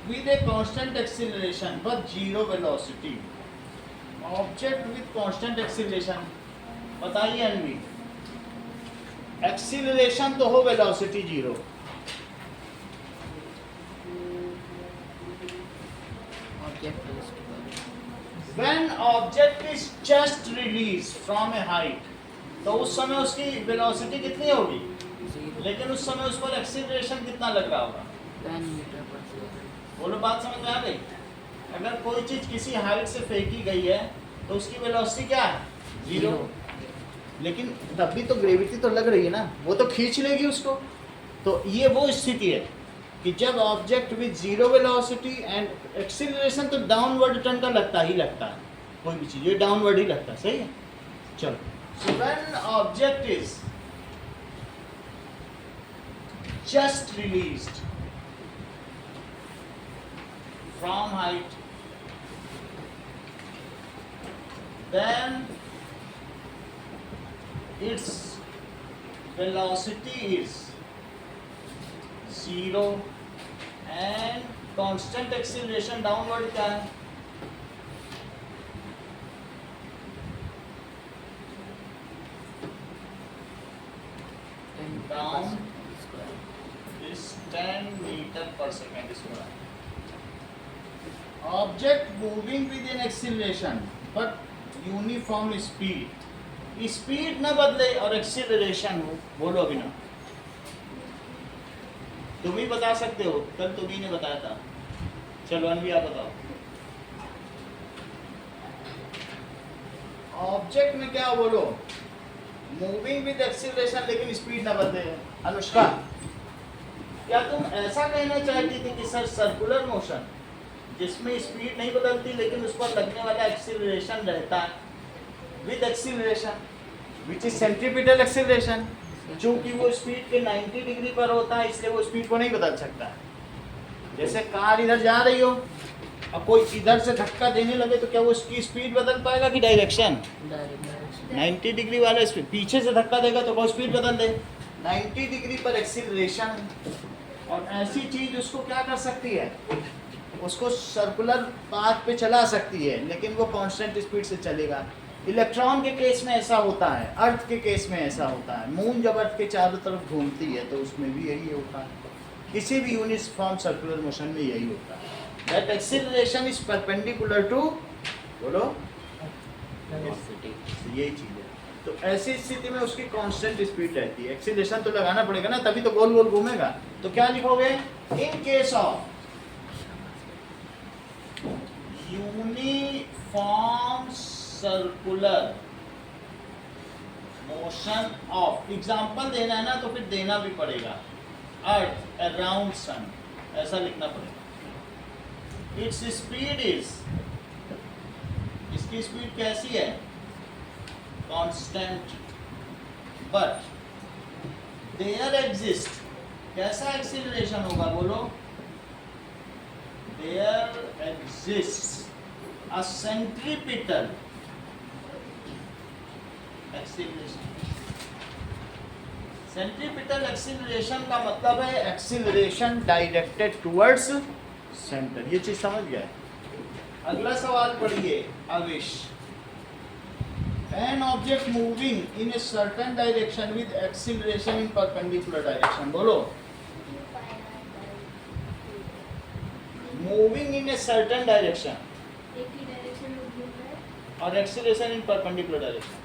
with a constant acceleration but zero velocity. Object with constant acceleration. बताइए अनवी, acceleration तो हो, velocity zero. Object है इसके बाद. When object is just released from a height, तो उस समय उसकी वेलोसिटी कितनी होगी? जीरो लेकिन उस समय उस पर एक्सीलरेशन कितना लग रहा होगा? 10 मीटर पर सेकंड. बोलो, बात समझ में आ गई? अगर कोई चीज किसी हाइट से फेंकी गई है तो उसकी वेलोसिटी क्या है? जीरो. लेकिन तब भी तो ग्रेविटी तो लग रही है ना, वो तो खींच लेगी उसको. तो ये वो स्थिति है कि जब object with zero velocity and acceleration, तो डाउनवर्ड टर्न का लगता ही लगता है. कोई भी चीज ये डाउनवर्ड ही लगता है. सही है. चलो, so when object is just released from height, then its velocity is zero and constant acceleration downward क्या है? Down is 10 meter per second square. Object moving with an acceleration but uniform speed. Speed न बदले और acceleration हो. बोलो अभी ना, तुम ही बता सकते हो, कल तुम्ही ने बताया था. चलो अनवी आप बताओ. ऑब्जेक्ट में क्या बोलो? मूविंग विद एक्सीलरेशन लेकिन स्पीड न बदले. अनुष्का, क्या तुम ऐसा कहना चाहती थी कि सर सर्कुलर मोशन जिसमें स्पीड नहीं बदलती लेकिन उस पर लगने वाला एक्सीलरेशन रहता है with acceleration which is centripetal acceleration, चूंकि वो स्पीड के 90 डिग्री पर होता है इसलिए वो स्पीड को नहीं बदल सकता है. जैसे कार इधर जा रही हो और कोई इधर से धक्का देने लगे तो क्या वो उसकी स्पीड बदल पाएगा कि डायरेक्शन? डायरेक्ट 90 डिग्री वाला स्पीड, पीछे से धक्का देगा तो वो स्पीड बदल दे. 90 डिग्री पर एक्सीलरेशन. और ऐसी चीज उसको क्या कर सकती है? उसको सर्कुलर पाथ पे चला सकती है लेकिन वो कांस्टेंट स्पीड से चलेगा. इलेक्ट्रॉन के केस में ऐसा होता है, अर्थ के केस में ऐसा होता है. मून जब अर्थ के चारों तरफ घूमती है तो उसमें भी यही होता है. किसी भी यूनिफॉर्म सर्कुलर मोशन में यही होता है. That acceleration is perpendicular to, बोलो, velocity. यही चीज है. तो ऐसी स्थिति में उसकी कांस्टेंट स्पीड रहती है. एक्सीलरेशन तो लगाना पड़ेगा ना, तभी तो गोल गोल घूमेगा. तो क्या लिखोगे? In case of uniform circular motion of, example देना है ना तो फिर देना भी पड़ेगा. अर्थ अराउंड सन, ऐसा लिखना पड़ेगा. इट्स स्पीड इज, इसकी स्पीड कैसी है? कांस्टेंट. बट देयर एग्जिस्ट, कैसा एक्सीलरेशन होगा? बोलो. There exist a centripetal acceleration. Centripetal acceleration का मतलब है एक्सीलरेशन डायरेक्टेड टुवर्ड्स सेंटर। ये चीज समझ गए। अगला सवाल पढ़िए आवेश। An object moving in a certain direction with acceleration in perpendicular direction. बोलो। Moving in a certain direction एक ही डायरेक्शन में घूम रहा है और acceleration in perpendicular direction.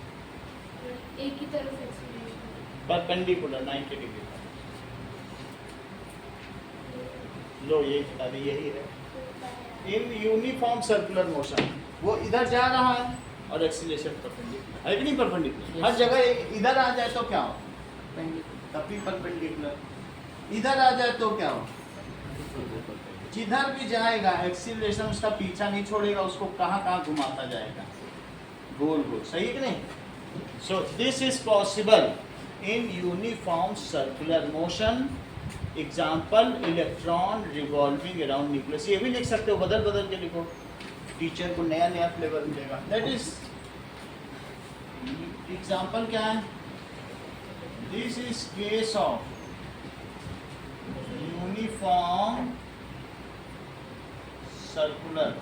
और एक ही तरफ एक्सीलरेशन Perpendicular 90 डिग्री। लो ये बता दी, यही है। इन यूनिफॉर्म सर्कुलर मोशन, वो इधर जा रहा है और एक्सीलरेशन परपेंडिकुलर है कि नहीं? परपेंडिकुलर हर जगह। इधर आ जाए तो क्या हो? तब भी परपेंडिकुलर। इधर आ जाए तो क्या हो? जिधर भी जाएगा एक्सीलरेशन उसका पीछा नहीं छोड़ेगा, उसको कहाँ कहाँ घुमाता जाएगा, गोल गोल। सही कि नहीं? So this is possible in uniform circular motion. Example electron revolving around nucleus. ये भी लिख सकते हो, बदल बदल के लिखो, टीचर को नया नया फ्लेवर मिलेगा। दैट इज एग्जाम्पल क्या है? This is case of uniform circular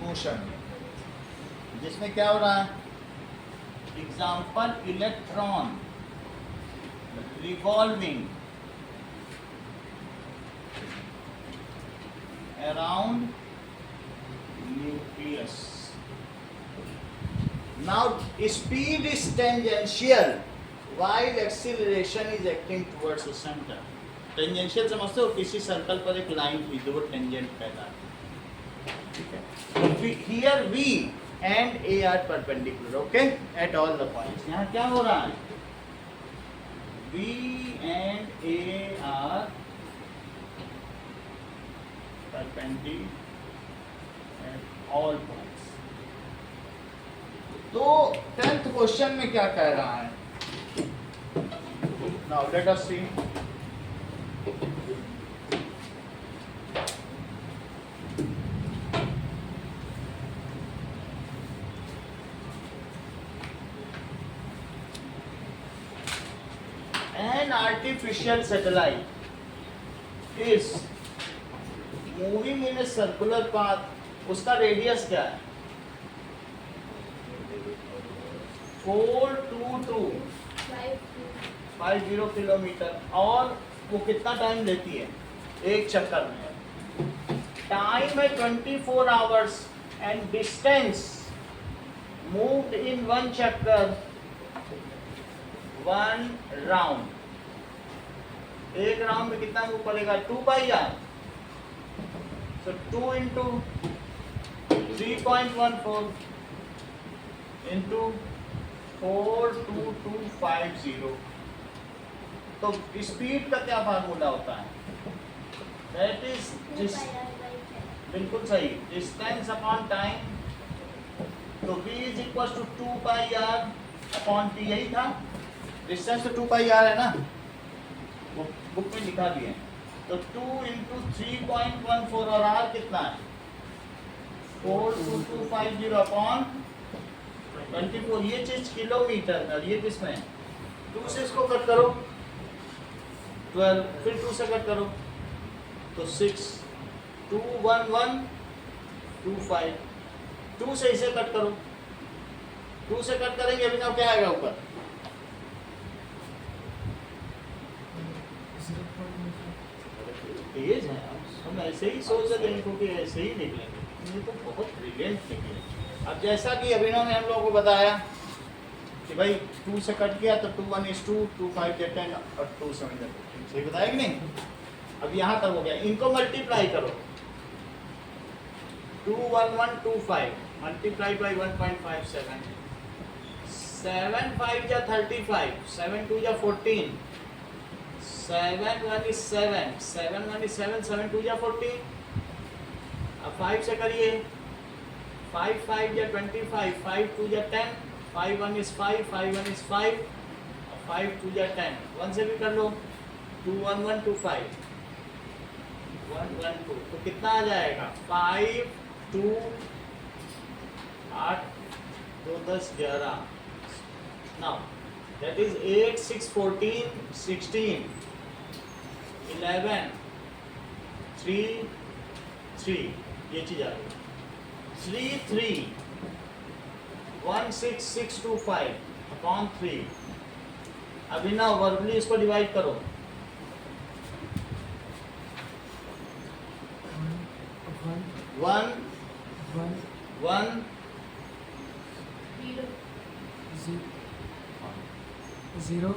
motion, जिसमें क्या हो रहा है? Example electron revolving around nucleus. Now speed is tangential while acceleration is acting towards the center. Tangential समझते हो? किसी सर्कल पर एक लाइन हुई तो वो टेंजेंट कहलाता है। ठीक है? Here V and A are perpendicular, okay, at all the points. यहाँ क्या हो रहा है? B and A are perpendicular at all points. तो 10th क्वेश्चन में क्या कह रहा है? Now let us see. An artificial satellite is moving in a circular path. उसका रेडियस क्या है? 42250 किलोमीटर। और वो कितना टाइम लेती है एक चक्कर में? टाइम है 24 hours and distance moved in one चक्कर 1 राउंड। एक राउंड में कितना मूव करेगा? 2/r। सो 2 into 3.14 into 42250। तो स्पीड का क्या फार्मूला होता है? दैट इज बिल्कुल सही, डिस्टेंस अपॉन टाइम। तो v is equal to 2/r upon t। यही था डिस्टेंस, तो 2/r है ना, वो बुक में लिखा भी है। तो 2 into 3.14 और r कितना है? 42250 अपॉन 24। ये चीज किलोमीटर में, और ये किसमें है? 2 से इसको कट करो 12, फिर 2 से कट करो तो 6, 21125। 2 से इसे कट करो, 2 से कट करेंगे अभी ना क्या आएगा ऊपर? तेज है, हम ऐसे ही सोच रहे थे क्योंकि ऐसे ही निकलेंगे। ये तो बहुत ब्रिलियंट निकले। अब जैसा कि अभिनव ने हम लोगों को बताया कि भाई 2 से कट गया तो 2 1 is 2, 2 5 is 10 और 2 7 is 15। सही बताया कि नहीं? अब यहाँ तक हो गया, इनको मल्टीप्लाई करो। 21125 मल्टीप्लाई बाई 1.57, 7 5 जा 35, 7 2 जा 14, 7 1 is 7, 7 1 is 7, 7 2 जा 14। अब 5 से करिए, 5 5 जा 25, 5 2 जा 10, 5 1 is 5, 5 1 is 5, 5 2 जा 10। 1 से भी कर लो, 21125 112। तो कितना आ जाएगा? 5 2 8 2 10 11। Now That is 8, 6, 14, 16, 11, 3, 3. ये चीज आ गई. 3, 3, 1, 6, 6, 2, 5 upon 3. अभी ना वर्बली इसको डिवाइड करो. One, 1, one, 1, zero,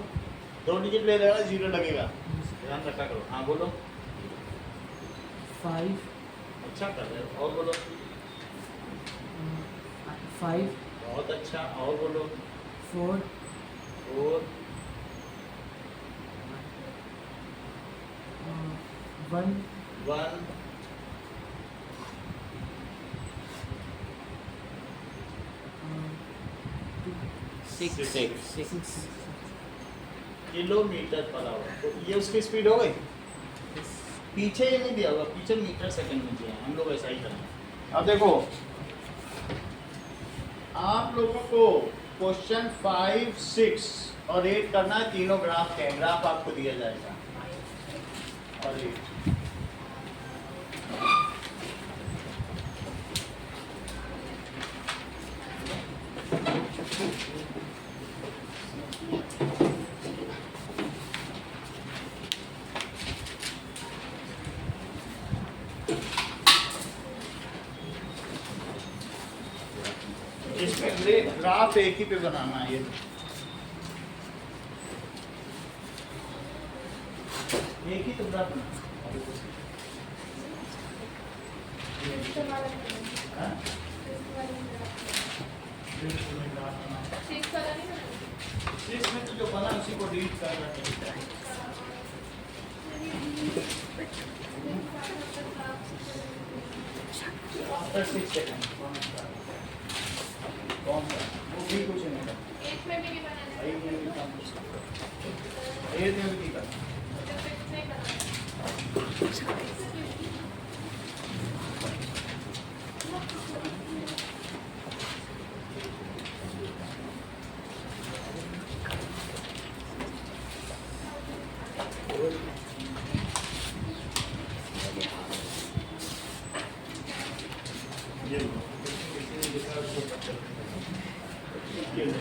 2 डिजिट ले लेगा, 0 लगेगा. ध्यान रखा करो. हाँ बोलो. 5, अच्छा कर रहे हो. और बोलो. 5, बहुत अच्छा. और बोलो. 4, 4, 1, 1, 6 Six. 6 kilometre per hour. तो ये उसकी स्पीड हो गई. पीछे ये नहीं दिया हुआ, पीछे मीटर सेकंड में दिया है. हम लोग ऐसा ही करेंगे. अब देखो, आप लोगों को क्वेश्चन 5, 6 और 8 करना है. तीनों ग्राफ के ग्राफ आपको दिया जाएगा. और 8 इसमें ग्राफ एक ही पे बनाना है. ये एक ही तो ग्राफ बनाना इसके वाला है. हाँ? सिक्स वाला नहीं बना. इसमें तो जो बना उसी को डिलीट करना चाहिए. आफ्टर 6 सेकंड कौन सा वो भी कुछ नहीं था. एक में भी नहीं बनाना. एक में भी काम कुछ नहीं. एक में भी नहीं करना. सिक्स नहीं करना. ये लो. ये लो.